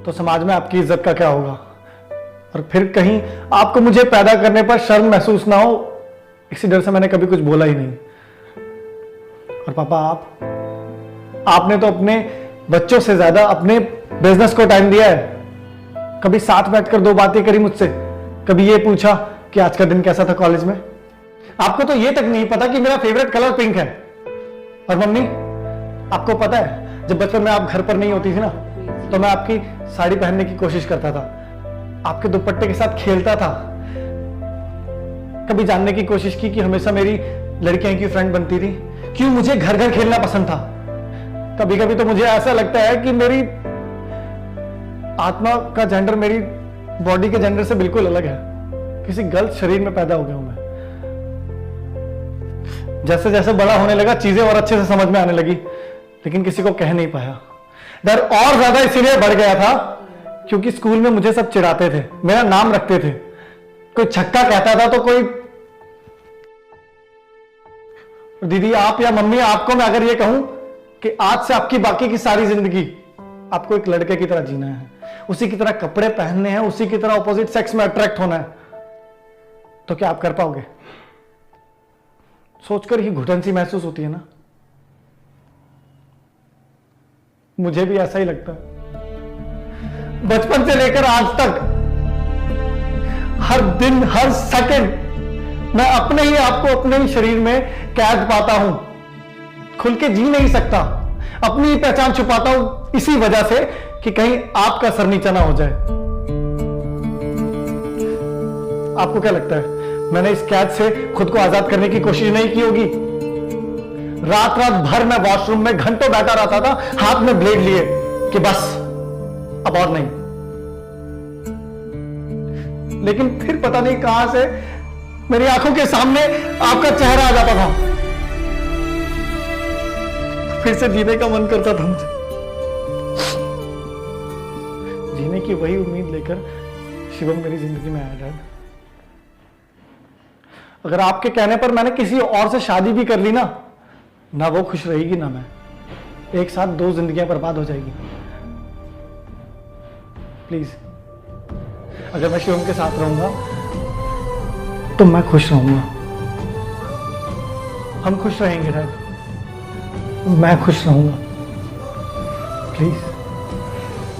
तो समाज में आपकी इज्जत का क्या होगा? और फिर कहीं आपको मुझे पैदा करने पर शर्म महसूस ना हो, इसी डर से मैंने कभी कुछ बोला ही नहीं। और पापा, आपने तो अपने बच्चों से ज्यादा अपने बिजनेस को टाइम दिया है। कभी साथ बैठकर 2 बातें करी मुझसे, कभी ये पूछा कि आज का दिन कैसा था कॉलेज में। आपको तो ये तक नहीं पता कि मेरा फेवरेट कलर पिंक है। और मम्मी, आपको पता है जब बचपन में आप घर पर नहीं होती थी ना, तो मैं आपकी साड़ी पहनने की कोशिश करता था, आपके दुपट्टे के साथ खेलता था। कभी जानने की कोशिश की कि हमेशा मेरी लड़कियां की फ्रेंड बनती थी, क्यों मुझे घर घर खेलना पसंद था। कभी कभी तो मुझे ऐसा लगता है कि मेरी आत्मा का जेंडर मेरी बॉडी के जेंडर से बिल्कुल अलग है, किसी गलत शरीर में पैदा हो गया हूं मैं। जैसे जैसे बड़ा होने लगा चीजें और अच्छे से समझ में आने लगी, लेकिन किसी को कह नहीं पाया। डर और ज्यादा इसीलिए बढ़ गया था क्योंकि स्कूल में मुझे सब चिढ़ाते थे, मेरा नाम रखते थे। कोई छक्का कहता था तो कोई दीदी, आप या मम्मी, आपको मैं अगर ये कहूं कि आज से आपकी बाकी की सारी जिंदगी आपको एक लड़के की तरह जीना है, उसी की तरह कपड़े पहनने हैं, उसी की तरह ऑपोजिट सेक्स में अट्रैक्ट होना है, तो क्या आप कर पाओगे? सोचकर ही घुटन सी महसूस होती है ना। मुझे भी ऐसा ही लगता है। बचपन से लेकर आज तक हर दिन हर सेकंड मैं अपने ही आप को अपने ही शरीर में कैद पाता हूं, खुल के जी नहीं सकता, अपनी ही पहचान छुपाता हूं इसी वजह से कि कहीं आपका सर नीचा ना हो जाए। आपको क्या लगता है मैंने इस कैद से खुद को आजाद करने की कोशिश नहीं की होगी? रात रात भर मैं वॉशरूम में घंटों बैठा रहता था, हाथ में ब्लेड लिए कि बस अब और नहीं। लेकिन फिर पता नहीं कहां से मेरी आंखों के सामने आपका चेहरा आ जाता था, फिर से जीने का मन करता था मुझे। जीने की वही उम्मीद लेकर शिवम मेरी जिंदगी में आया। डैड, अगर आपके कहने पर मैंने किसी और से शादी भी कर ली ना वो खुश रहेगी ना मैं। एक साथ 2 जिंदगियां बर्बाद हो जाएगी। प्लीज, अगर मैं शिवम के साथ रहूंगा तो मैं खुश रहूंगा। हम खुश रहेंगे डैड, मैं खुश रहूंगा। प्लीज।